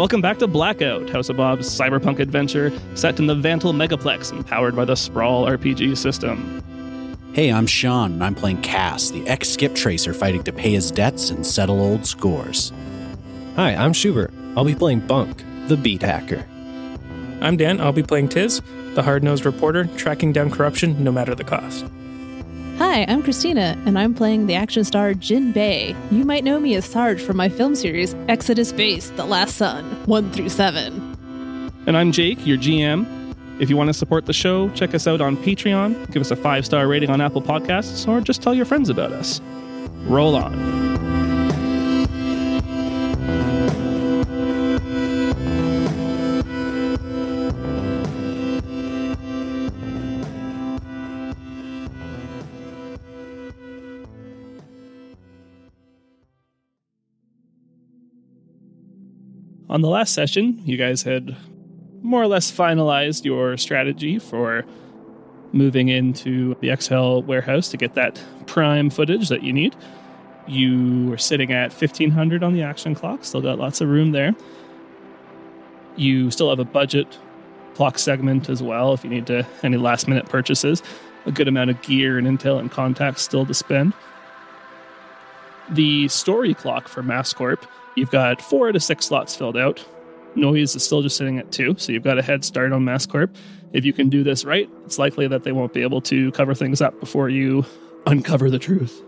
Welcome back to Blackout, House of Bob's cyberpunk adventure set in the Vantal Megaplex and powered by the Sprawl RPG system. Hey, I'm Shaun, and I'm playing Cass, the ex-skip tracer fighting to pay his debts and settle old scores. Hi, I'm Shubert. I'll be playing Bunk, the beat hacker. I'm Dan. I'll be playing Tiz, the hard-nosed reporter tracking down corruption no matter the cost. Hi, I'm Cristina, and I'm playing the action star Jin Bae. You might know me as Sarge from my film series Exodus Base, The Last Sun, 1 through 7. And I'm Jake, your GM. If you want to support the show, check us out on Patreon, give us a 5-star rating on Apple Podcasts, or just tell your friends about us. Roll on. On the last session, you guys had more or less finalized your strategy for moving into the Exhale warehouse to get that prime footage that you need. You were sitting at 1500 on the action clock, still got lots of room there. You still have a budget clock segment as well if you need to any last minute purchases. A good amount of gear and intel and contacts still to spend. The story clock for MassCorp, you've got 4 out of 6 slots filled out. Noise is still just sitting at 2, so you've got a head start on MassCorp. If you can do this right, it's likely that they won't be able to cover things up before you uncover the truth.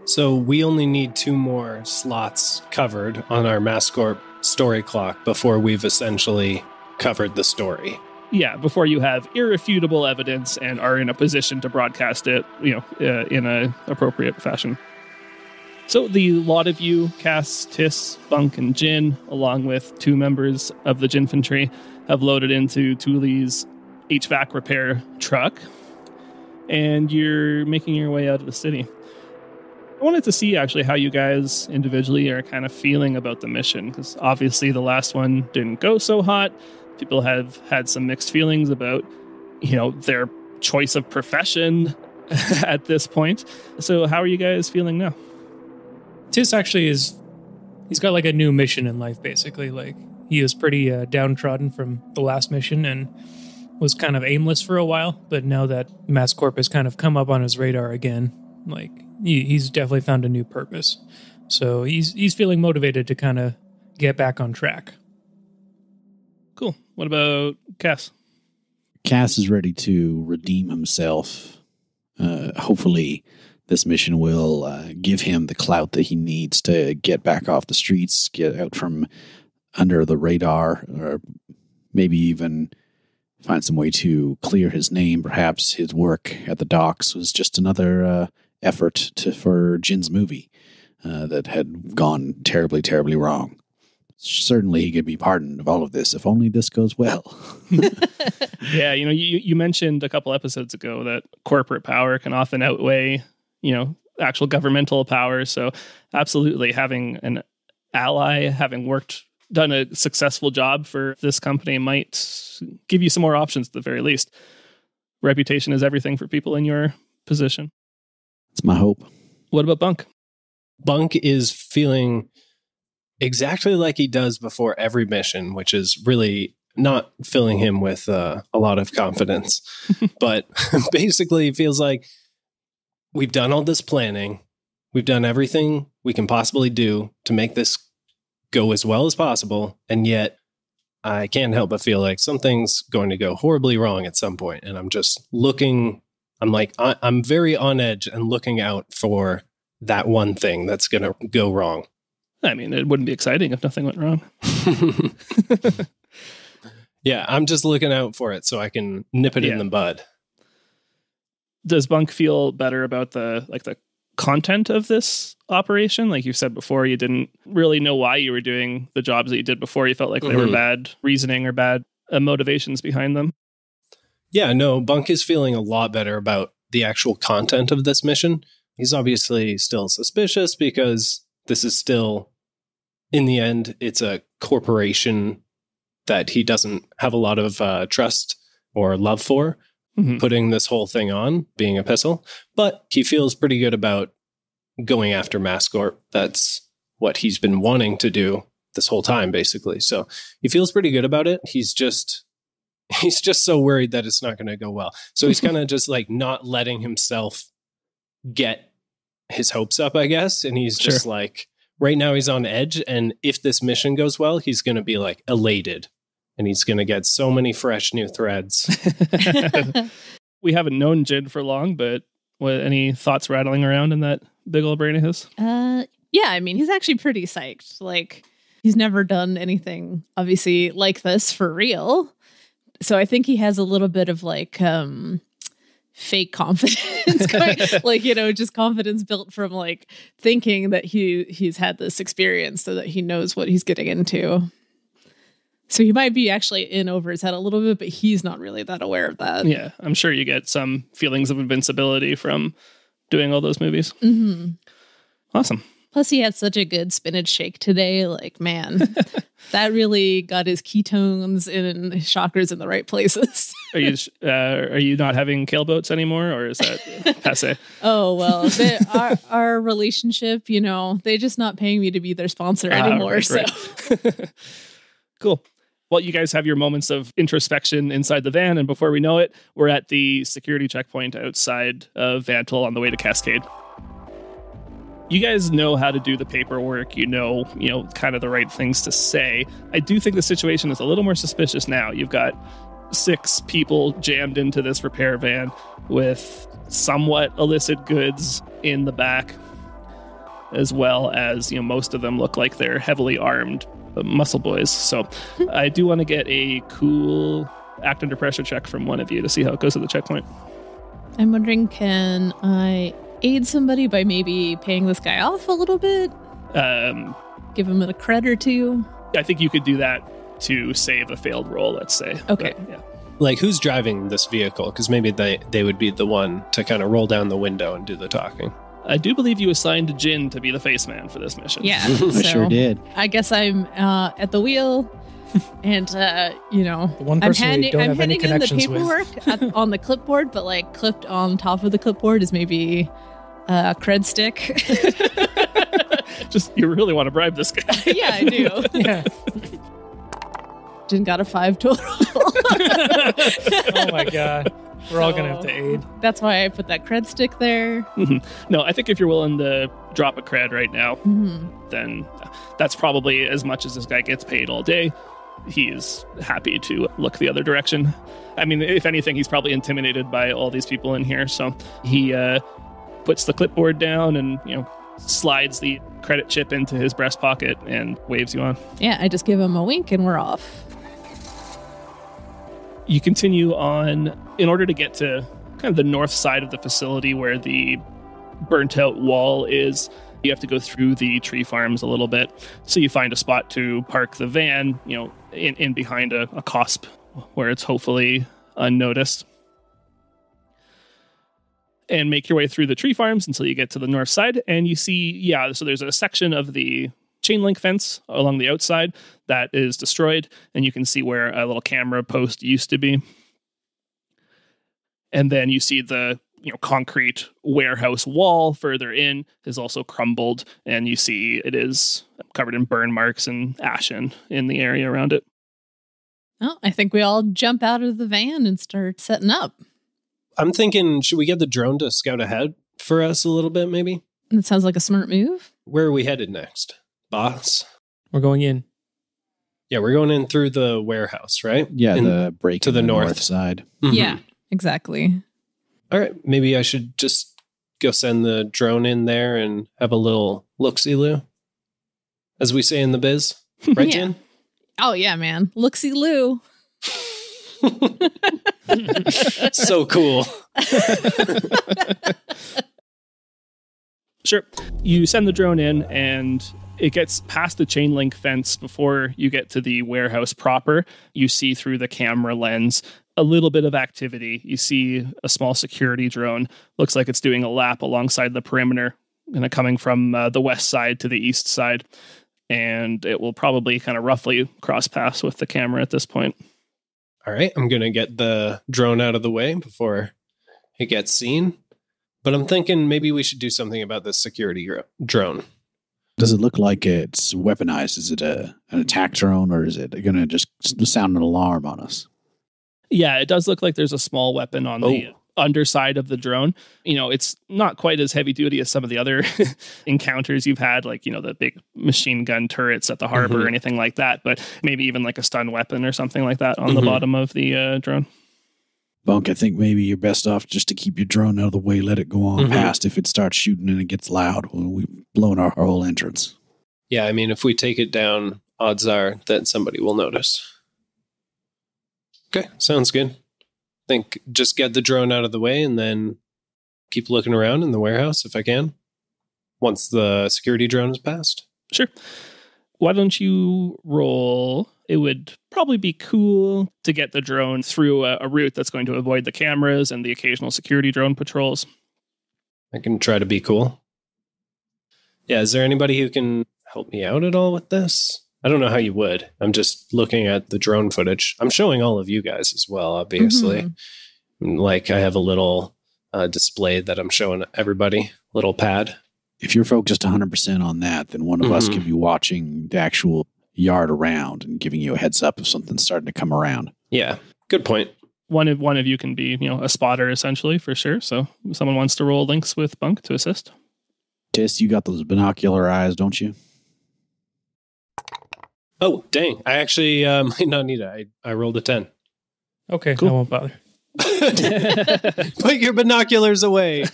So we only need 2 more slots covered on our MassCorp story clock before we've essentially covered the story. Yeah, before you have irrefutable evidence and are in a position to broadcast it, in an appropriate fashion. So the lot of you, Cass, Tis, Bunk, and Jin, along with 2 members of the Jinfantry, have loaded into Thule's HVAC repair truck, and you're making your way out of the city. I wanted to see actually how you guys individually are kind of feeling about the mission, because obviously the last one didn't go so hot. People have had some mixed feelings about, their choice of profession at this point. So how are you guys feeling now? Tiz actually he's got like a new mission in life, basically. Like, he was pretty downtrodden from the last mission and was kind of aimless for a while. But now that MassCorp has kind of come up on his radar again, like, he's definitely found a new purpose. So he's feeling motivated to kind of get back on track. Cool. What about Cass? Cass is ready to redeem himself. Hopefully this mission will give him the clout that he needs to get back off the streets, get out from under the radar, or maybe even find some way to clear his name. Perhaps his work at the docks was just another effort for Jin's movie that had gone terribly, terribly wrong. Certainly he could be pardoned of all of this if only this goes well. Yeah, you mentioned a couple episodes ago that corporate power can often outweigh actual governmental power. So absolutely having an ally, having done a successful job for this company might give you some more options at the very least. Reputation is everything for people in your position. It's my hope. What about Bunk? Bunk is feeling exactly like he does before every mission, which is really not filling him with a lot of confidence. But basically he feels like we've done all this planning. We've done everything we can possibly do to make this go as well as possible. And yet I can't help but feel like something's going to go horribly wrong at some point. And I'm just looking, I'm very on edge and looking out for that one thing that's going to go wrong. I mean, it wouldn't be exciting if nothing went wrong. Yeah, I'm just looking out for it so I can nip it in the bud. Does Bunk feel better about the content of this operation? Like you said before, you didn't really know why you were doing the jobs that you did before. You felt like they were bad reasoning or bad motivations behind them. Yeah, no, Bunk is feeling a lot better about the actual content of this mission. He's obviously still suspicious because this is still, in the end, it's a corporation that he doesn't have a lot of trust or love for. Putting this whole thing on, being a pistol. But he feels pretty good about going after MassCorp. That's what he's been wanting to do this whole time, basically. So he feels pretty good about it. He's just so worried that it's not going to go well. So he's kind of just like not letting himself get his hopes up, I guess. And he's just like, right now he's on edge. And if this mission goes well, he's going to be like elated and he's going to get so many fresh new threads. We haven't known Jin for long, but any thoughts rattling around in that big old brain of his? Yeah, I mean, he's actually pretty psyched. Like, he's never done anything, obviously, like this for real. So I think he has a little bit of like fake confidence, like, you know, just confidence built from like thinking that he's had this experience so that he knows what he's getting into. So he might be actually in over his head a little bit, but he's not really that aware of that. Yeah, I'm sure you get some feelings of invincibility from doing all those movies. Mm-hmm. Awesome. Plus, he had such a good spinach shake today. Like, man, that really got his ketones and his chakras in the right places. Are you not having kale boats anymore, or is that passé? Oh, well, our relationship, you know, they're just not paying me to be their sponsor anymore. Right. Cool. Well, you guys have your moments of introspection inside the van, and before we know it, we're at the security checkpoint outside of Vantil on the way to Cascade. You guys know how to do the paperwork, you know, kind of the right things to say. I do think the situation is a little more suspicious now. You've got 6 people jammed into this repair van with somewhat illicit goods in the back, as well as, you know, most of them look like they're heavily armed muscle boys. So I do want to get a cool act under pressure check from one of you to see how it goes at the checkpoint. I'm wondering, can I aid somebody by maybe paying this guy off a little bit? Give him a cred or two? I think you could do that to save a failed roll, let's say. Okay. But, yeah. Like, who's driving this vehicle? Because maybe they would be the one to kind of roll down the window and do the talking. I do believe you assigned Jin to be the face man for this mission. Yeah. I sure did. I guess I'm at the wheel. And, you know, The one person we don't have any connections in the paperwork on the clipboard, but like clipped on top of the clipboard is maybe a cred stick. Just, you really want to bribe this guy. Yeah, I do. Yeah. Jin got a 5 total. Oh my God. We're all going to have to aid. That's why I put that cred stick there. No, I think if you're willing to drop a cred right now, then that's probably as much as this guy gets paid all day. He's happy to look the other direction. I mean, if anything, he's probably intimidated by all these people in here. So he puts the clipboard down and, you know, slides the credit chip into his breast pocket and waves you on. Yeah, I just give him a wink and we're off. You continue on in order to get to kind of the north side of the facility where the burnt out wall is. You have to go through the tree farms a little bit. So you find a spot to park the van, you know, in behind a cosp where it's hopefully unnoticed. And make your way through the tree farms until you get to the north side. And you see, so there's a section of the chain link fence along the outside that is destroyed, and you can see where a little camera post used to be. And then you see the concrete warehouse wall further in is also crumbled, and you see it is covered in burn marks and ashen in the area around it. Well, I think we all jump out of the van and start setting up. I'm thinking, should we get the drone to scout ahead for us a little bit, maybe? That sounds like a smart move. Where are we headed next, boss? We're going in. Yeah, we're going in through the warehouse, right? Yeah, the break to the north side. Mm-hmm. Yeah, exactly. All right, maybe I should just go send the drone in there and have a little look-see-loo, as we say in the biz. Right, Jen? Oh, yeah, man. Look-see-loo. So cool. Sure. You send the drone in, and it gets past the chain link fence before you get to the warehouse proper. You see through the camera lens a little bit of activity. You see a small security drone. Looks like it's doing a lap alongside the perimeter, coming from the west side to the east side. And it will probably kind of roughly cross paths with the camera at this point. All right, I'm going to get the drone out of the way before it gets seen. But I'm thinking maybe we should do something about this security drone. Does it look like it's weaponized? Is it an attack drone, or is it going to just sound an alarm on us? Yeah, it does look like there's a small weapon on the underside of the drone. It's not quite as heavy duty as some of the other encounters you've had, like, the big machine gun turrets at the harbor or anything like that, but maybe even like a stun weapon or something like that on the bottom of the drone. Bunk, I think maybe you're best off just to keep your drone out of the way, let it go on past. If it starts shooting and it gets loud, we've blown our whole entrance. Yeah, I mean, if we take it down, odds are that somebody will notice. Okay, sounds good. Think just get the drone out of the way and then keep looking around in the warehouse if I can, once the security drone is passed. Sure. Why don't you roll? It would probably be cool to get the drone through a route that's going to avoid the cameras and the occasional security drone patrols. I can try to be cool. Yeah, is there anybody who can help me out at all with this? I don't know how you would. I'm just looking at the drone footage. I'm showing all of you guys as well, obviously. Like, I have a little display that I'm showing everybody, little pad. If you're focused 100% on that, then one of us can be watching the actual yard around and giving you a heads up if something's starting to come around. Yeah, good point. One of you can be, a spotter, essentially, for sure. So if someone wants to roll links with Bunk to assist. Tiss, you got those binocular eyes, don't you? Oh, dang. I actually might not need it. I rolled a 10. Okay, cool. I won't bother. Put your binoculars away.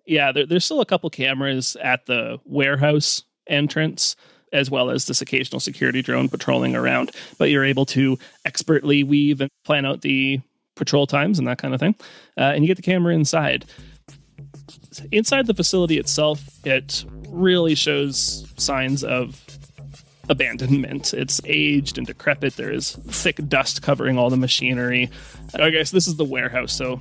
Yeah, there's still a couple cameras at the warehouse entrance, as well as this occasional security drone patrolling around. But you're able to expertly weave and plan out the patrol times and that kind of thing. And you get the camera inside. Inside the facility itself, it really shows signs of abandonment. It's aged and decrepit. There is thick dust covering all the machinery. I guess this is the warehouse, so,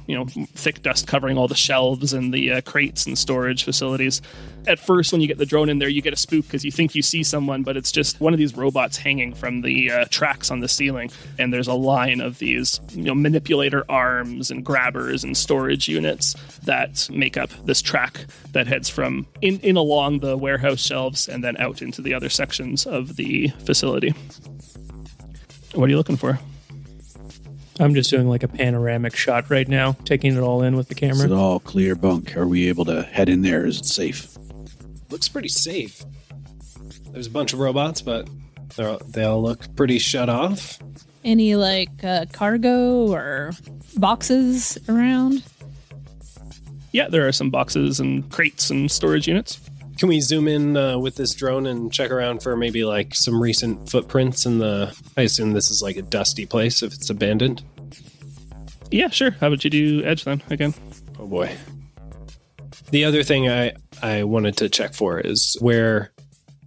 thick dust covering all the shelves and the crates and storage facilities. At first, when you get the drone in there, you get a spook because you think you see someone, but it's just one of these robots hanging from the tracks on the ceiling. And there's a line of these, manipulator arms and grabbers and storage units that make up this track that heads from in along the warehouse shelves and then out into the other sections of the facility. What are you looking for? I'm just doing like a panoramic shot right now, taking it all in with the camera. Is it all clear, Bunk? Are we able to head in there? Is it safe? Looks pretty safe. There's a bunch of robots, but they all look pretty shut off. Any cargo or boxes around? Yeah, there are some boxes and crates and storage units. Can we zoom in with this drone and check around for maybe like some recent footprints in the... I assume this is like a dusty place if it's abandoned. Yeah, sure. How about you do edge then again? Oh boy. The other thing I wanted to check for is where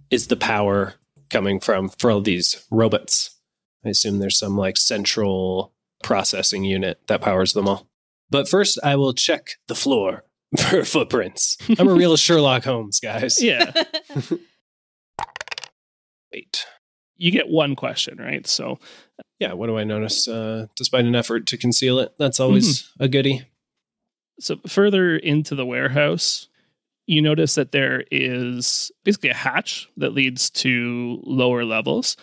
is the power coming from for all these robots? I assume there's some like central processing unit that powers them all. But first I will check the floor for footprints. I'm a real Sherlock Holmes, guys. Yeah. Wait. You get one question, right? So, yeah, what do I notice? Despite an effort to conceal it, that's always a goodie. So further into the warehouse, you notice that there is basically a hatch that leads to lower levels,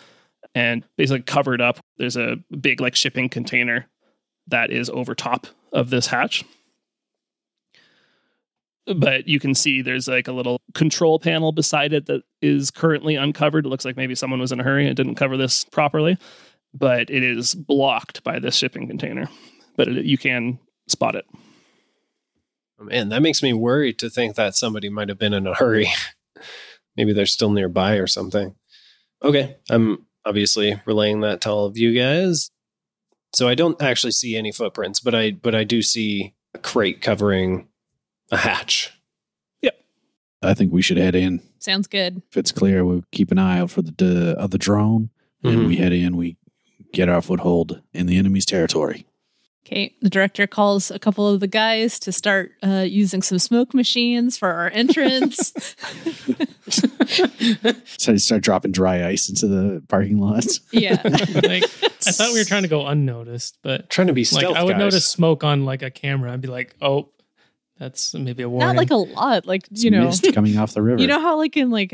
and basically covered up, there's a big like shipping container that is over top of this hatch. But you can see there's like a little control panel beside it that is currently uncovered. It looks like maybe someone was in a hurry and didn't cover this properly, but it is blocked by this shipping container. But you can spot it. Oh, man, that makes me worried to think that somebody might have been in a hurry. Maybe they're still nearby or something. Okay, I'm obviously relaying that to all of you guys. So I don't actually see any footprints, but I do see a crate covering a hatch. Yep. I think we should head in. Sounds good. If it's clear, we'll keep an eye out for the other drone. And we head in, we get our foothold in the enemy's territory. Okay, the director calls a couple of the guys to start using some smoke machines for our entrance. So you start dropping dry ice into the parking lots. Yeah. I thought we were trying to go unnoticed, but Trying to be stealth, I would guys. notice smoke on like a camera. I'd be like, oh, That's maybe a warning. Not like a lot, like It's mist coming off the river. You know how like in like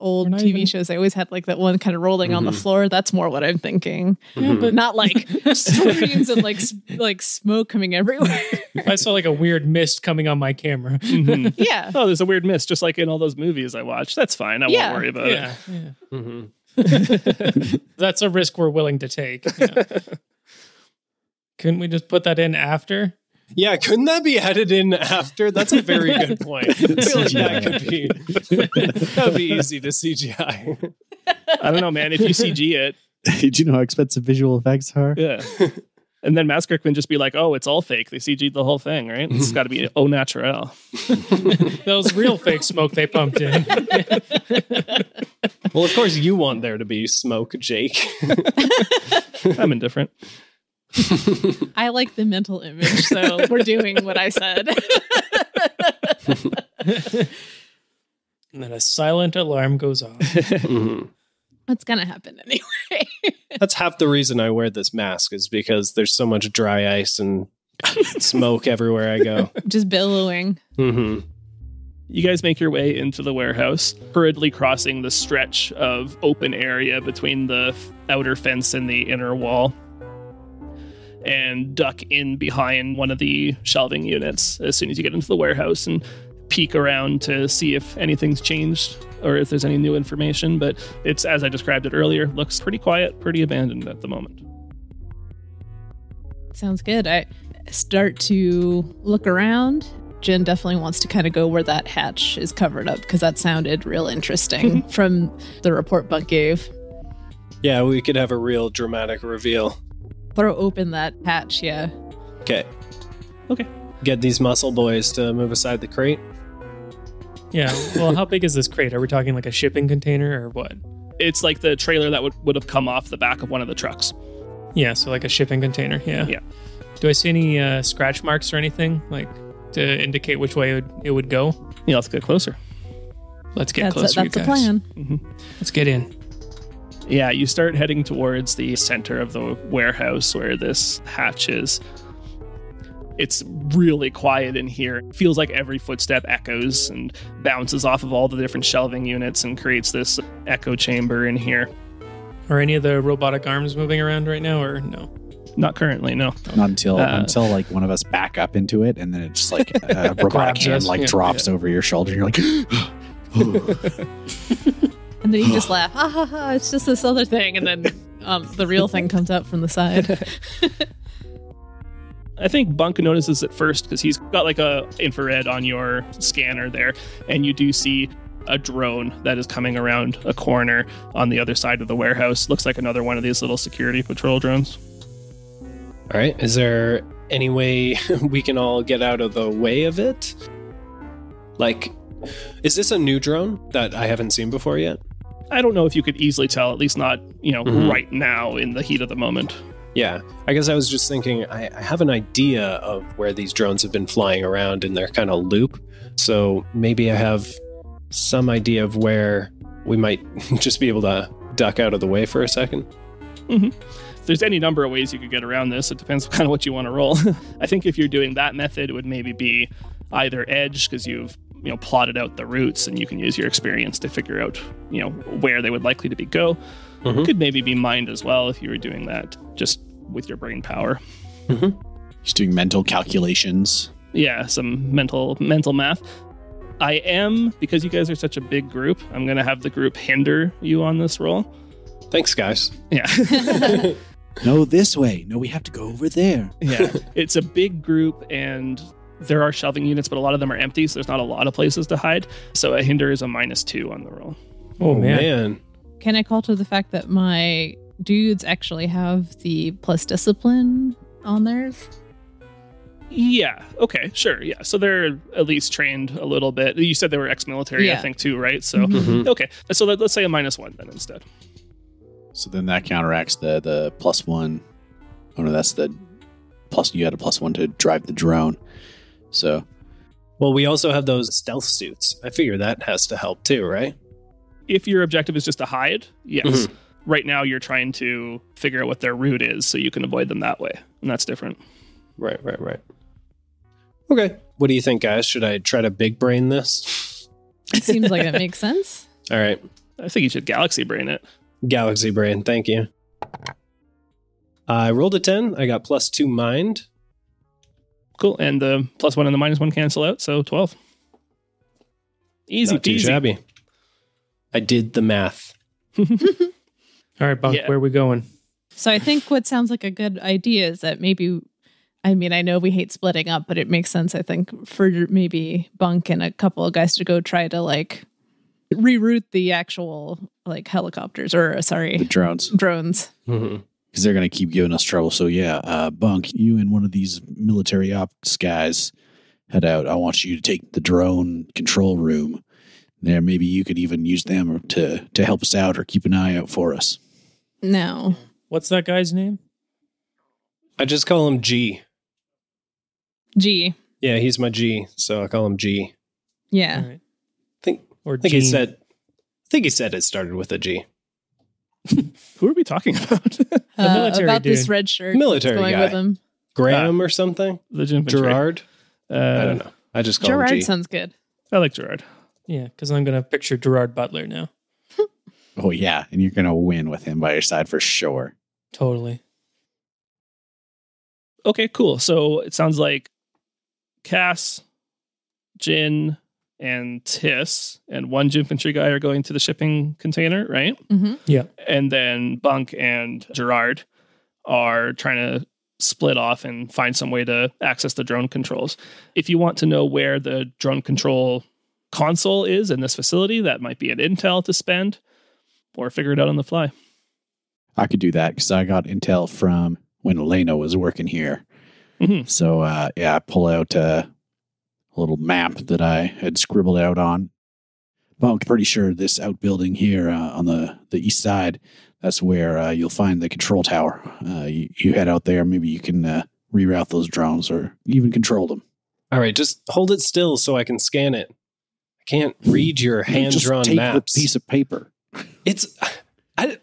old TV shows, they always had like that one kind of rolling on the floor. That's more what I'm thinking. Yeah, but not like streams and like smoke coming everywhere. I saw like a weird mist coming on my camera. Yeah. Oh, there's a weird mist, just like in all those movies I watched. That's fine. I won't worry about it. That's a risk we're willing to take. Yeah. Couldn't we just put that in after? Yeah, couldn't that be added in after? That's a very good point. I feel like that would be easy to CGI. I don't know, man. If you CG it. Do you know how expensive visual effects are? Yeah. And then Mass Kirkman just be like, oh, it's all fake. They CG'd the whole thing, right? It's got to be au naturel. Those real fake smoke they pumped in. Well, of course you want there to be smoke, Jake. I'm indifferent. I like the mental image, so we're doing what I said. And then a silent alarm goes off. What's gonna happen anyway? That's half the reason I wear this mask, is because there's so much dry ice and smoke everywhere I go. Just billowing. Mm-hmm. You guys make your way into the warehouse, hurriedly crossing the stretch of open area between the outer fence and the inner wall, and duck in behind one of the shelving units as soon as you get into the warehouse and peek around to see if anything's changed or if there's any new information. But it's, as I described it earlier, looks pretty quiet, pretty abandoned at the moment. Sounds good. I start to look around. Jin definitely wants to kind of go where that hatch is covered up, because that sounded real interesting from the report Bunk gave. Yeah, we could have a real dramatic reveal. Throw open that hatch, yeah. Okay. Okay. Get these muscle boys to move aside the crate. Yeah. Well, how big is this crate? Are we talking like a shipping container or what? It's like the trailer that would have come off the back of one of the trucks. Yeah, so like a shipping container. Yeah. Yeah. Do I see any scratch marks or anything like to indicate which way it would go? Yeah, let's get closer. Let's get closer, That's the plan. Mm-hmm. Let's get in. Yeah, you start heading towards the center of the warehouse where this hatch is. It's really quiet in here. It feels like every footstep echoes and bounces off of all the different shelving units and creates this echo chamber in here. Are any of the robotic arms moving around right now, or no? Not currently, no. Not until like one of us back up into it, and then it just like a robotic hand like drops over your shoulder. And you're like, And then you just laugh. Ha ha ha, it's just this other thing. And then the real thing comes out from the side. I think Bunk notices it first because he's got like a infrared on your scanner there, and you do see a drone that is coming around a corner on the other side of the warehouse. Looks like another one of these little security patrol drones. All right. Is there any way we can all get out of the way of it? Like, is this a new drone that I haven't seen before yet? I don't know if you could easily tell, at least not, right now in the heat of the moment. Yeah, I guess I was just thinking, I have an idea of where these drones have been flying around in their kind of loop. So maybe I have some idea of where we might just be able to duck out of the way for a second. Mm-hmm. There's any number of ways you could get around this. It depends kind of what you want to roll. I think if you're doing that method, it would maybe be either edge, because you've plotted out the routes and you can use your experience to figure out, where they would likely to go. Mm-hmm. Could maybe be mind as well if you were doing that just with your brain power. Mm-hmm. Just doing mental calculations. Yeah, some mental math. I am, because you guys are such a big group, I'm going to have the group hinder you on this roll. Thanks, guys. Yeah. No, this way. No, we have to go over there. Yeah, it's a big group and there are shelving units, but a lot of them are empty, so there's not a lot of places to hide. So a hinder is a -2 on the roll. Oh, man. Can I call to the fact that my dudes actually have the plus discipline on theirs? Yeah. Okay. Sure. Yeah. So they're at least trained a little bit. You said they were ex-military, I think, too, right? So, okay. So let's say a -1 then instead. So then that counteracts the +1. Oh, no, that's the plus. You had a +1 to drive the drone. So. Well, we also have those stealth suits. I figure that has to help too, right? If your objective is just to hide, yes. Mm-hmm. Right now, you're trying to figure out what their route is so you can avoid them that way. And that's different. Right. Okay. What do you think, guys? Should I try to big brain this? It seems like it makes sense. All right. I think you should galaxy brain it. Galaxy brain. Thank you. I rolled a 10. I got +2 mind. Cool. And the +1 and the -1 cancel out, so 12. Easy Not too peasy. shabby. I did the math. All right, Bunk, Yeah. where are we going? So I think what sounds like a good idea is that maybe, I mean, I know we hate splitting up, but it makes sense, I think, for maybe Bunk and a couple of guys to go try to like reroute the actual like helicopters or The drones. drones. Mm-hmm. Because they're going to keep giving us trouble. So yeah, Bunk, you and one of these military ops guys head out. I want you to take the drone control room. There, maybe you could even use them to help us out or keep an eye out for us. No. What's that guy's name? I just call him G. G. Yeah, he's my G, so I call him G. Yeah. All right. Think Or think he Gene. said. I think he said it started with a G. Who are we talking about? The military about dude. this red shirt. Military that's going guy. with him. Graham or something. The Jin Bae. Gerard. I don't know. I just call Gerard him G. sounds good. I like Gerard. Yeah, because I'm going to picture Gerard Butler now. Oh yeah, and you're going to win with him by your side for sure. Totally. Okay, cool. So it sounds like Cass, Jin, and Tiss, and one infantry guy are going to the shipping container, right? Mm-hmm. Yeah. And then Bunk and Gerard are trying to split off and find some way to access the drone controls. If you want to know where the drone control console is in this facility, that might be an intel to spend or figure it out on the fly. I could do that because I got intel from when Elena was working here. Mhm. So yeah, I pull out a little map that I had scribbled out on. Bunk, pretty sure this outbuilding here on the east side, that's where you'll find the control tower. You head out there, maybe you can reroute those drones or even control them. All right, just hold it still so I can scan it. I can't read your hand-drawn Just take maps. the piece of paper.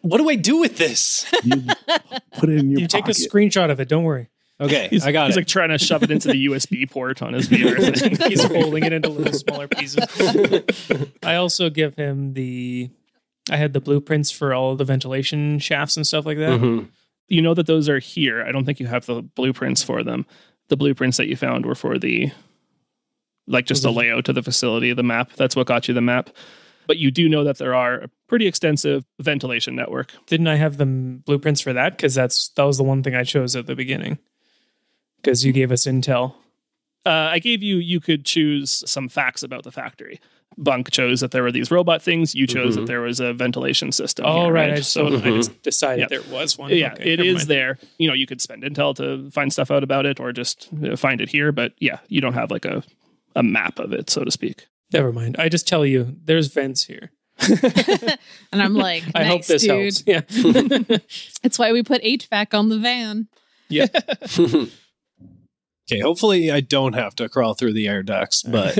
What do I do with this? You put it in your You take a pocket. screenshot of it. Don't worry. Okay, He's, I got he's it. like trying to shove it into the USB port on his VR thing. He's folding it into little smaller pieces. I also give him I had the blueprints for all the ventilation shafts and stuff like that. Mhm. You know that those are here. I don't think you have the blueprints for them. The blueprints that you found were for the layout of the facility, the map. That's what got you the map. But you do know that there are a pretty extensive ventilation network. Didn't I have the blueprints for that? Because that was the one thing I chose at the beginning. Because you gave us intel. I gave you could choose some facts about the factory. Bunk chose that there were these robot things. You chose that there was a ventilation system. Oh, here, right. I So just decided Yeah. there was one. yeah, Okay, it never is mind. there. You know, you could spend intel to find stuff out about it or just find it here. But yeah, you don't have like a map of it, so to speak. Never mind. I just tell you, there's vents here. And I'm like, I hope nice, this dude. helps. Yeah. That's why we put HVAC on the van. Yeah. Okay, hopefully I don't have to crawl through the air ducts, but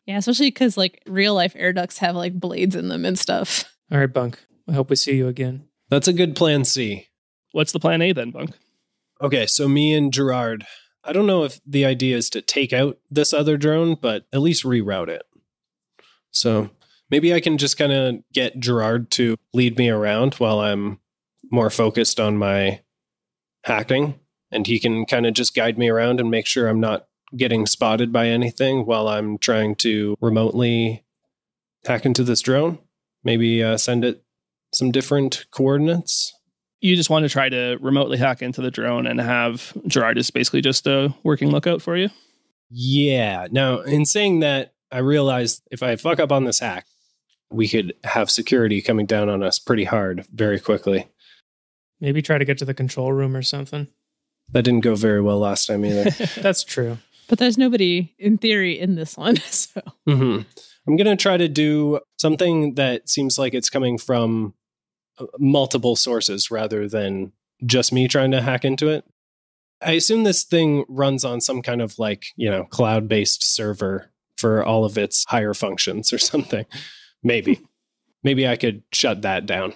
Yeah, especially because like real life air ducts have like blades in them and stuff. All right, Bunk. I hope we see you again. that's a good plan C. What's the plan A then, Bunk? Okay, so me and Gerard, I don't know if the idea is to take out this other drone, but at least reroute it. So maybe I can just kind of get Gerard to lead me around while I'm more focused on my hacking, and he can kind of just guide me around and make sure I'm not getting spotted by anything while I'm trying to remotely hack into this drone. Maybe send it some different coordinates. You just want to try to remotely hack into the drone and have Gerard is basically just a working lookout for you. Yeah. Now, in saying that, I realized if I fuck up on this hack, we could have security coming down on us pretty hard very quickly. Maybe try to get to the control room or something. That didn't go very well last time either. That's true. But there's nobody in theory in this one. So Mm-hmm. I'm going to try to do something that seems like it's coming from multiple sources rather than just me trying to hack into it. I assume this thing runs on some kind of cloud-based server for all of its higher functions or something. Maybe I could shut that down.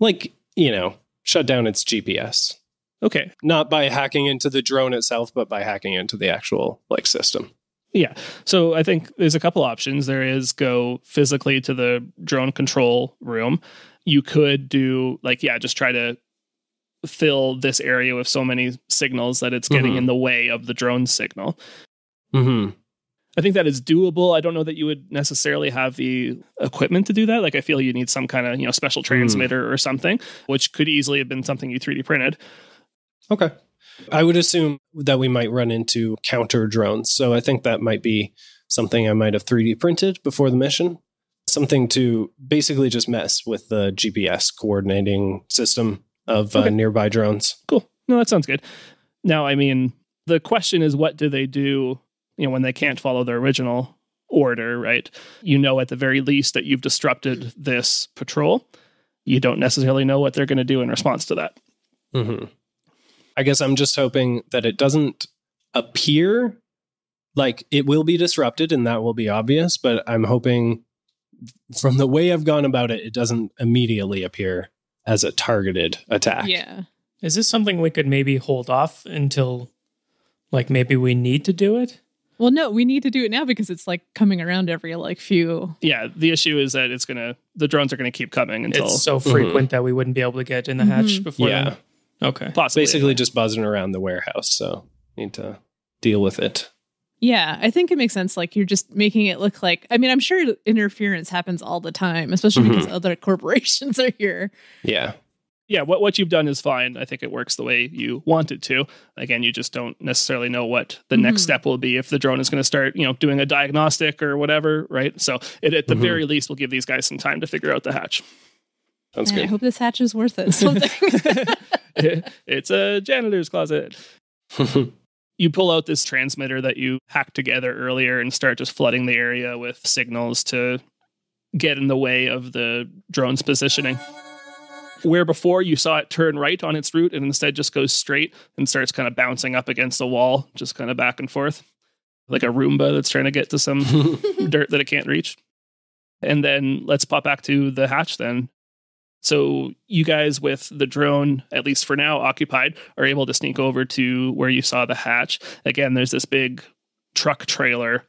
Shut down its GPS. Okay. Not by hacking into the drone itself, but by hacking into the actual system. Yeah. So I think there's a couple options. There is go physically to the drone control room. You could do just try to fill this area with so many signals that it's getting in the way of the drone signal. Mm-hmm. I think that is doable. I don't know that you would necessarily have the equipment to do that. I feel you need some kind of, special transmitter or something, which could easily have been something you 3D printed. Okay. I would assume that we might run into counter drones. So I think that might be something I might have 3D printed before the mission. Something to basically just mess with the GPS coordinating system of nearby drones. Cool. No, that sounds good. Now, the question is, what do they do, when they can't follow their original order, right? At the very least that you've disrupted this patrol. You don't necessarily know what they're going to do in response to that. Mm-hmm. I guess I'm just hoping that it doesn't appear like it will be disrupted and that will be obvious, but I'm hoping from the way I've gone about it, it doesn't immediately appear as a targeted attack. Yeah. Is this something we could maybe hold off until maybe we need to do it? Well, no, we need to do it now because it's coming around every few. Yeah, the issue is that the drones are going to keep coming until it's so frequent that we wouldn't be able to get in the hatch before. Yeah. Then. Okay. Possibly. Basically just buzzing around the warehouse, so need to deal with it. Yeah, I think it makes sense. You're just making it look like, I'm sure interference happens all the time, especially because other corporations are here. Yeah. Yeah, what you've done is fine. I think it works the way you want it to. Again, you just don't necessarily know what the next step will be if the drone is going to start, doing a diagnostic or whatever, right? So at the very least, we'll give these guys some time to figure out the hatch. Sounds good. I hope this hatch is worth it. Something. It's a janitor's closet. You pull out this transmitter that you hacked together earlier and start just flooding the area with signals to get in the way of the drone's positioning. Where before you saw it turn right on its route and instead just goes straight and starts kind of bouncing up against the wall, just kind of back and forth, like a Roomba that's trying to get to some dirt that it can't reach. And then let's pop back to the hatch then. So you guys with the drone, at least for now, occupied, are able to sneak over to where you saw the hatch. Again, there's this big truck trailer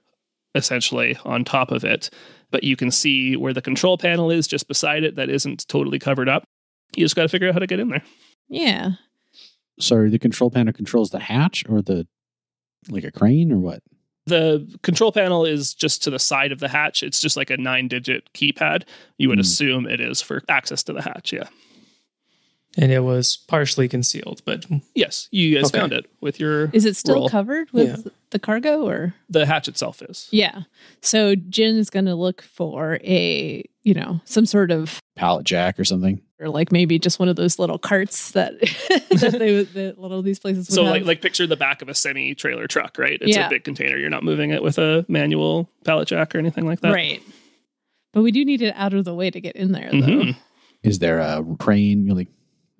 essentially on top of it, but you can see where the control panel is just beside it that isn't totally covered up. You just got to figure out how to get in there. Yeah. Sorry, the control panel controls the hatch or a crane or what? The control panel is just to the side of the hatch. It's just like a 9-digit keypad. You would assume it is for access to the hatch, yeah. And it was partially concealed, but... Yes, you guys found it with your Is it still roll. covered with the cargo or? The hatch itself is. Yeah. So Jin is going to look for a, some sort of... pallet jack or something. Or maybe just one of those little carts that that a lot of these places would So have. like picture the back of a semi-trailer truck, right? It's a big container. You're not moving it with a manual pallet jack or anything like that. Right. But we do need it out of the way to get in there, though. Is there a crane?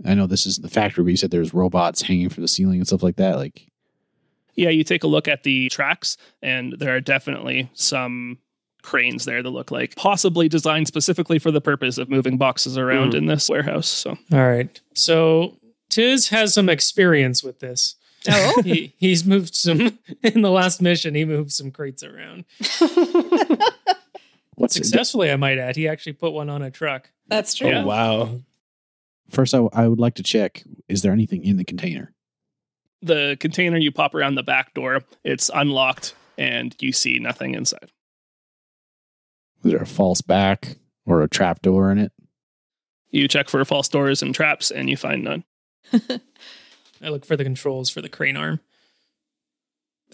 I know this isn't the factory, but you said there's robots hanging from the ceiling and stuff like that. Yeah, you take a look at the tracks, and there are definitely some cranes there that look like possibly designed specifically for the purpose of moving boxes around in this warehouse. So, all right. So Tiz has some experience with this. Oh, he's moved some in the last mission. He moved some crates around successfully. I might add. He actually put one on a truck. that's true. Oh, wow. First, I would like to check, is there anything in the container? the container, you pop around the back door. It's unlocked, and you see nothing inside. Is there a false back or a trap door in it? You check for false doors and traps, and you find none. I look for the controls for the crane arm.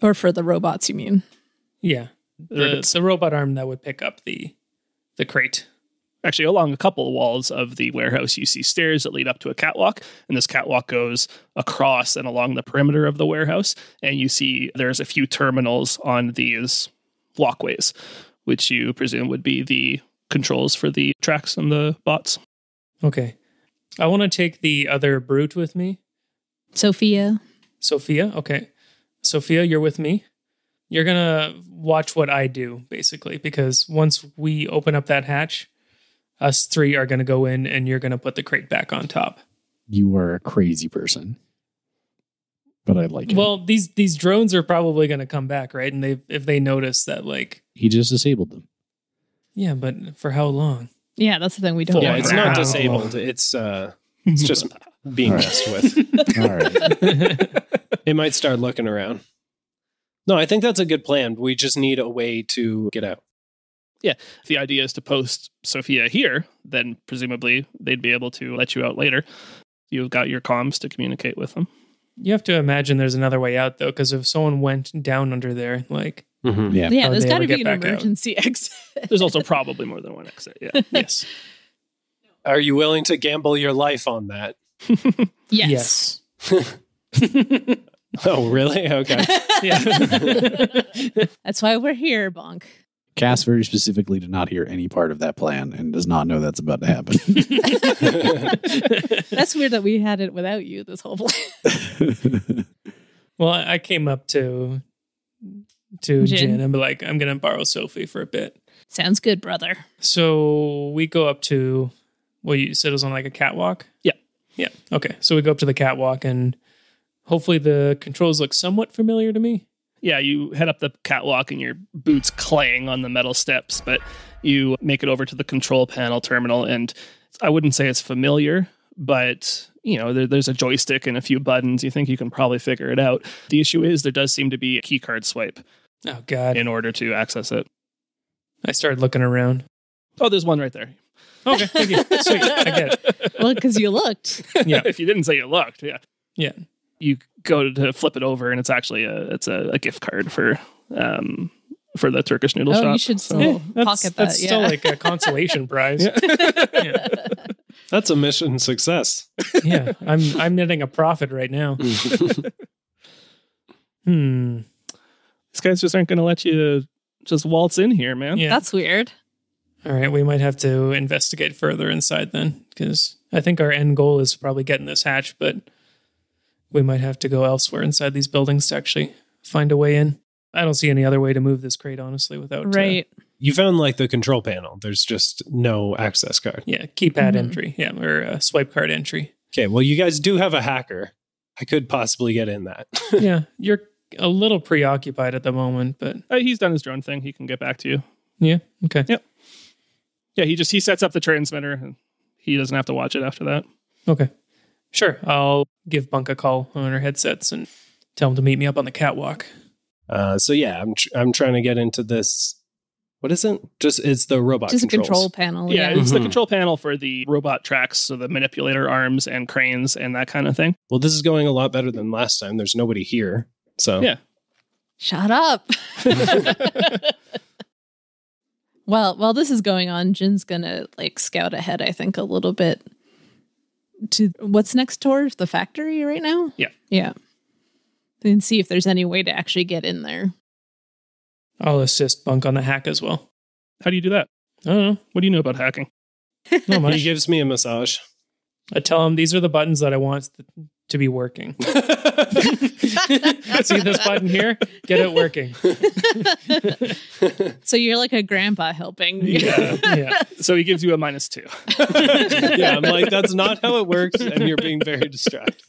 Or for the robots, you mean? Yeah. The robot arm that would pick up the crate. Actually, along a couple of walls of the warehouse, you see stairs that lead up to a catwalk, and this catwalk goes across and along the perimeter of the warehouse, and you see there's a few terminals on these walkways, which you presume would be the controls for the tracks and the bots. Okay. I want to take the other brute with me. Sophia, okay. Sophia, you're with me. You're going to watch what I do, basically, because once we open up that hatch, us three are going to go in and you're going to put the crate back on top. You are a crazy person. but I like it. Well, these drones are probably going to come back, right? And if they notice that, like, He just disabled them. yeah, but for how long? Yeah, that's the thing we don't. Yeah, know. it's not disabled. It's just being messed with. All right. It might start looking around. No, I think that's a good plan. We just need a way to get out. If the idea is to post Sophia here, then presumably they'd be able to let you out later. You've got your comms to communicate with them. You have to imagine there's another way out, though, because if someone went down under there, like, Yeah. Yeah, How'd there's they got ever to be get an back out? emergency exit. There's also probably more than one exit. Yeah. yes. Are you willing to gamble your life on that? Yes. Oh, really? Okay. Yeah. That's why we're here, Bunk. Cass very specifically did not hear any part of that plan and does not know that's about to happen. That's weird that we had it without you this whole plan. Well, I came up to Jin and be like, I'm going to borrow Sophie for a bit. Sounds good, brother. So we go up to, well, you said it was on like a catwalk? Yeah. Yeah. Okay. So we go up to the catwalk and hopefully the controls look somewhat familiar to me. Yeah, you head up the catwalk and your boots clang on the metal steps, but you make it over to the control panel terminal, and I wouldn't say it's familiar, but there's a joystick and a few buttons. You think you can probably figure it out. The issue is there does seem to be a key card swipe Oh, God. in order to access it. I started looking around. Oh, there's one right there. Okay. Thank you. Sweet. I get it. Well, because you looked. Yeah. If you didn't say you looked, yeah. Yeah. You go to flip it over, and it's actually a gift card for the Turkish noodle shop. You should still pocket that. That's Yeah. still like a consolation prize. Yeah. That's a mission success. Yeah. I'm netting a profit right now. These guys just aren't going to let you just waltz in here, man. Yeah. That's weird. All right. We might have to investigate further inside then, because I think our end goal is probably getting this hatch, but we might have to go elsewhere inside these buildings to actually find a way in. I don't see any other way to move this crate, honestly, without... Right. You found like the control panel. There's just no access card. Yeah, keypad entry. Yeah, or swipe card entry. Okay, well, you guys do have a hacker. I could possibly get in that. Yeah, you're a little preoccupied at the moment, but... He's done his drone thing. He can get back to you. Yeah, okay. Yep. Yeah, he sets up the transmitter, and he doesn't have to watch it after that. Okay. Sure, I'll give Bunk a call on her headsets and tell him to meet me up on the catwalk. So yeah, I'm trying to get into this. What is it? It's the robot Just controls. a control panel. Yeah, Yeah. it's the control panel for the robot tracks, so the manipulator arms and cranes and that kind of thing. Well, this is going a lot better than last time. There's nobody here. So Yeah. Shut up. Well, while this is going on, Jin's gonna scout ahead, I think, a little bit to what's next door, the factory right now. Yeah. Yeah. And see if there's any way to actually get in there. I'll assist Bunk on the hack as well. How do you do that? I don't know. What do you know about hacking? Not he much. gives me a massage. I tell him these are the buttons that I want to be working. See this button here? Get it working. So you're like a grandpa helping. Yeah. So he gives you a -2. Yeah, I'm like, that's not how it works, and you're being very distracted.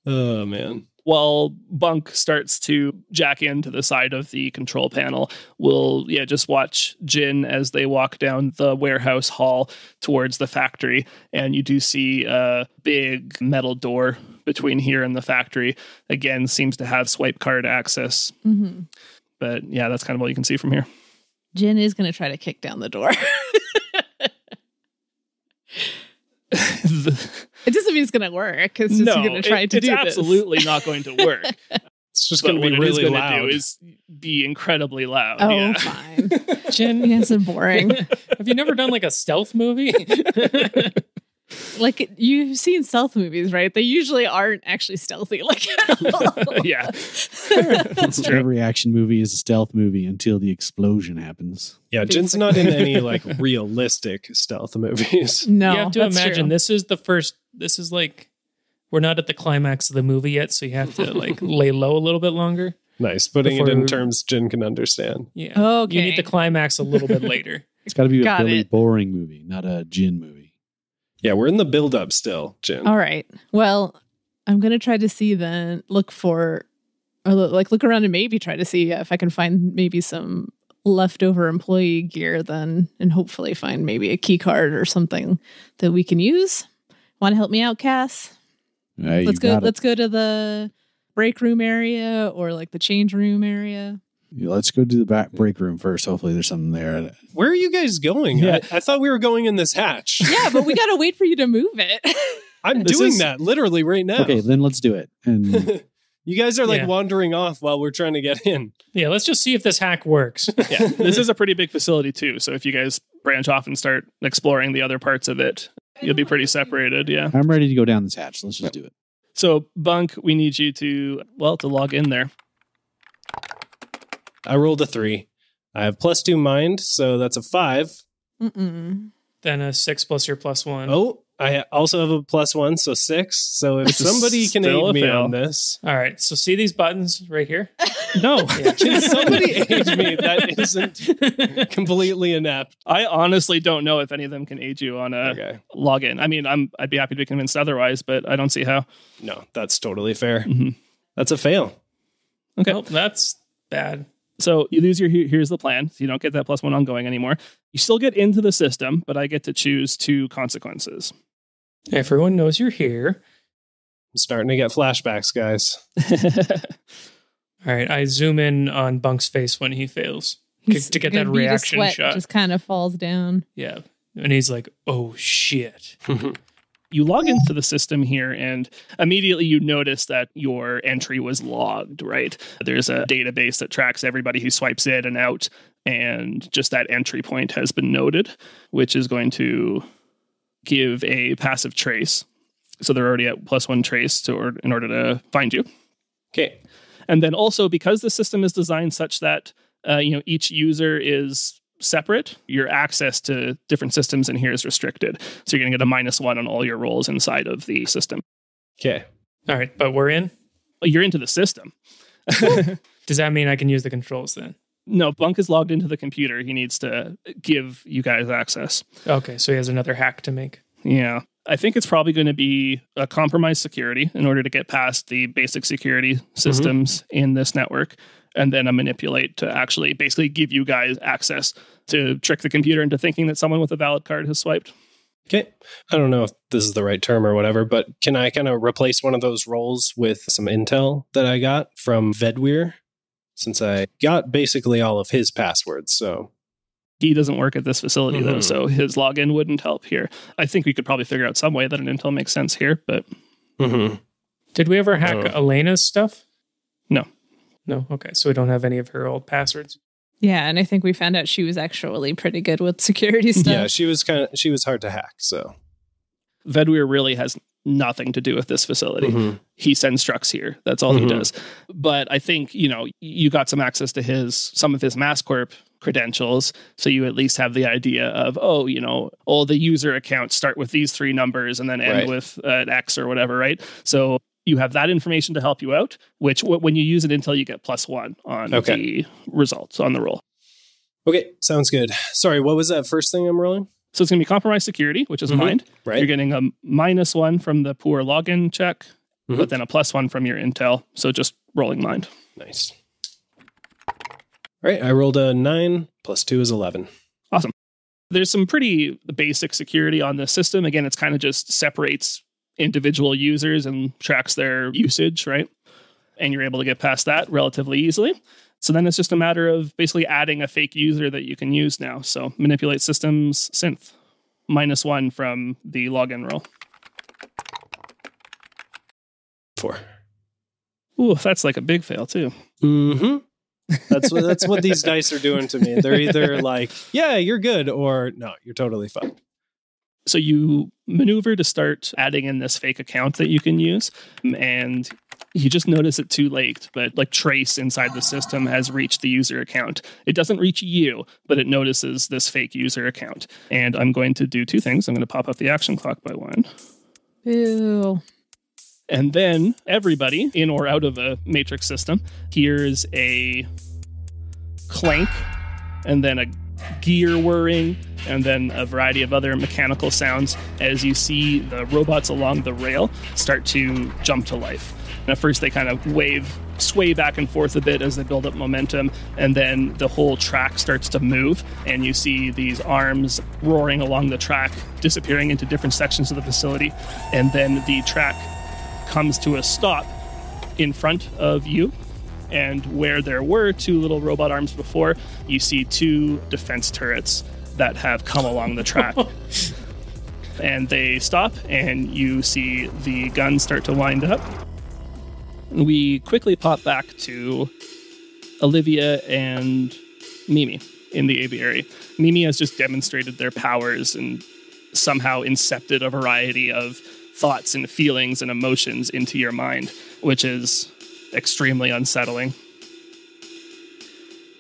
Oh, man. While Bunk starts to jack into the side of the control panel, we'll just watch Jin as they walk down the warehouse hall towards the factory, and you do see a big metal door between here and the factory. Again, seems to have swipe card access. Mm-hmm. But yeah, that's kind of all you can see from here. Jin is going to try to kick down the door. It doesn't mean it's going to work. It's just going to try to do it's absolutely not going to work. It's just But going to be what it is really gonna loud. do is be incredibly loud. Oh, yeah. fine. Jin, Yes, and boring. have you never done like a stealth movie? You've seen stealth movies, right? They usually aren't actually stealthy. Yeah. That's true. Every action movie is a stealth movie until the explosion happens. Yeah, Jin's not in any realistic stealth movies. No, You have to that's imagine true. this is we're not at the climax of the movie yet, so you have to lay low a little bit longer. Nice, putting it in Before- terms Jin can understand. Yeah. Okay. You need the climax a little bit later. It's got to be a Got Billy it. Boring movie, not a Jin movie. Yeah, we're in the build-up still, Jin. All right. Well, I'm going to try to see then, look around and maybe try to see if I can find maybe some leftover employee gear then, and hopefully find maybe a key card or something that we can use. Want to help me out, Cass? Let's go to the break room area or like the change room area. Yeah, let's go to the back break room first. Hopefully there's something there. Where are you guys going? Yeah. I thought we were going in this hatch. Yeah, but we got to wait for you to move it. I'm doing that literally right now. Okay, then let's do it. And you guys are like wandering off while we're trying to get in. Yeah, let's just see if this hack works. Yeah, this is a pretty big facility too. So if you guys branch off and start exploring the other parts of it, you'll be pretty separated. Yeah. I'm ready to go down this hatch. Let's just do it. So Bunk, we need you to log in there. I rolled a 3. I have +2 mind, so that's a 5. Mm-mm. Then a 6 plus your +1. Oh, I also have a +1, so 6. So if somebody can Still aid a me fail. on this. All right, so see these buttons right here? No. Can somebody aid me that isn't completely inept? I honestly don't know if any of them can aid you on a login. I mean, I'd be happy to be convinced otherwise, but I don't see how. No, that's totally fair. Mm-hmm. That's a fail. Okay. Well, that's bad. So you lose your here's the plan. So you don't get that +1 ongoing anymore. You still get into the system, but I get to choose 2 consequences. Everyone knows you're here. I'm starting to get flashbacks, guys. All right, I zoom in on Bunk's face when he fails to get that The reaction sweat shot. just kind of falls down. Yeah, and he's like, "Oh shit." You log into the system here and immediately you notice that your entry was logged, right? There's a database that tracks everybody who swipes in and out, and just that entry point has been noted, which is going to give a passive trace. So they're already at +1 trace in order to find you. Okay. And then also because the system is designed such that each user is separate, your access to different systems in here is restricted. So you're going to get a -1 on all your rolls inside of the system. Okay. All right, but we're in. Well, you're into the system. Does that mean I can use the controls then? No, Bunk is logged into the computer. He needs to give you guys access. Okay, so he has another hack to make. Yeah. I think it's probably going to be a compromised security in order to get past the basic security systems in this network. And then a manipulate to actually basically give you guys access to trick the computer into thinking that someone with a valid card has swiped. Okay. I don't know if this is the right term or whatever, but can I kind of replace one of those roles with some intel that I got from Vedweir? Since I got basically all of his passwords, so... He doesn't work at this facility, though, so his login wouldn't help here. I think we could probably figure out some way that an intel makes sense here, but... Did we ever hack Elena's stuff? No. No? Okay, so we don't have any of her old passwords. Yeah, and I think we found out she was actually pretty good with security stuff. Yeah, she was hard to hack, so... Vedweir really has nothing to do with this facility. He sends trucks here. That's all he does. But I think, you got some access to some of his MassCorp credentials. So you at least have the idea of, all the user accounts start with these 3 numbers and then end with an X or whatever, right? So you have that information to help you out, which when you use it until you get +1 on the results on the roll. Okay, sounds good. Sorry, what was that first thing I'm rolling? So it's going to be compromised security, which is mind. Right. You're getting a -1 from the poor login check, but then a +1 from your intel. So just rolling mind. Nice. All right, I rolled a 9, +2 is 11. Awesome. There's some pretty basic security on this system. Again, it's kind of just separates individual users and tracks their usage, right? And you're able to get past that relatively easily. So then it's just a matter of basically adding a fake user that you can use now. So manipulate systems synth, -1 from the login roll. 4. Ooh, that's like a big fail too. That's what these dice are doing to me. They're either like, yeah, you're good, or no, you're totally fine. So you maneuver to start adding in this fake account that you can use, and you just notice it too late, but like trace inside the system has reached the user account. It doesn't reach you, but it notices this fake user account. And I'm going to do 2 things. I'm going to pop up the action clock by 1. Ew. And then everybody in or out of a matrix system hears a clank and then a gear whirring, and then a variety of other mechanical sounds as you see the robots along the rail start to jump to life. And at first they kind of sway back and forth a bit as they build up momentum, and then the whole track starts to move, and you see these arms roaring along the track, disappearing into different sections of the facility, and then the track comes to a stop in front of you. And where there were 2 little robot arms before, you see 2 defense turrets that have come along the track. And they stop, and you see the guns start to wind up. We quickly pop back to Olivia and Mimi in the aviary. Mimi has just demonstrated their powers and somehow incepted a variety of thoughts and feelings and emotions into your mind, which is extremely unsettling.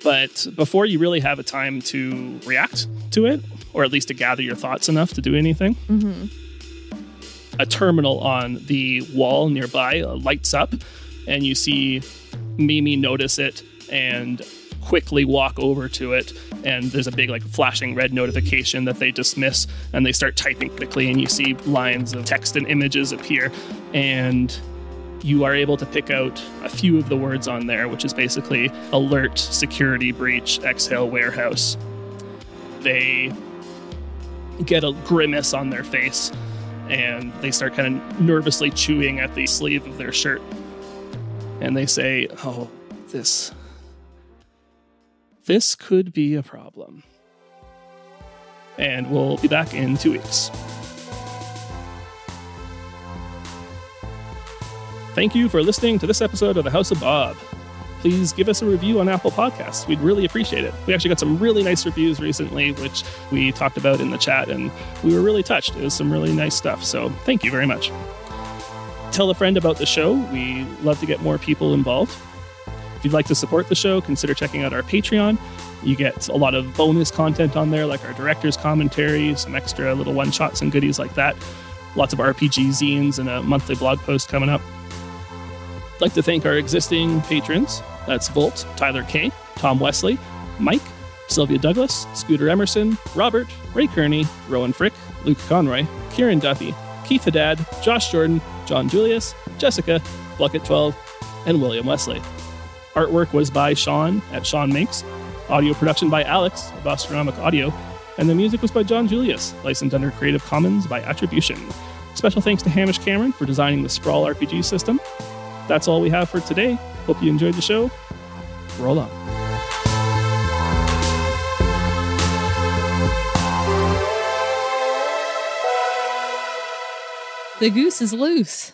But before you really have a time to react to it, or at least to gather your thoughts enough to do anything, a terminal on the wall nearby lights up, and you see Mimi notice it and quickly walk over to it, and there's a big flashing red notification that they dismiss, and they start typing quickly, and you see lines of text and images appear, and you are able to pick out a few of the words on there, which is basically alert, security breach, exhale warehouse. They get a grimace on their face, and they start kind of nervously chewing at the sleeve of their shirt. And they say, "Oh, this could be a problem." And we'll be back in 2 weeks. Thank you for listening to this episode of the House of Bob. Please give us a review on Apple Podcasts. We'd really appreciate it. We actually got some really nice reviews recently, which we talked about in the chat, and we were really touched. It was some really nice stuff, so thank you very much. Tell a friend about the show. We love to get more people involved. If you'd like to support the show, consider checking out our Patreon. You get a lot of bonus content on there, like our director's commentary, some extra little one-shots and goodies like that. Lots of RPG zines and a monthly blog post coming up. I'd like to thank our existing patrons. That's Volt, Tyler K, Tom Wesley, Mike, Sylvia Douglas, Scooter Emerson, Robert, Ray Kearney, Rowan Frick, Luke Conroy, Kieran Duffy, Keith Haddad, Josh Jordan, John Julius, Jessica, Bucket12, and William Wesley. Artwork was by Shaun at Shaun Makes, audio production by Alex of Astronomic Audio, and the music was by John Julius, licensed under Creative Commons by Attribution. Special thanks to Hamish Cameron for designing the Sprawl RPG system. That's all we have for today. Hope you enjoyed the show. Roll on. The goose is loose.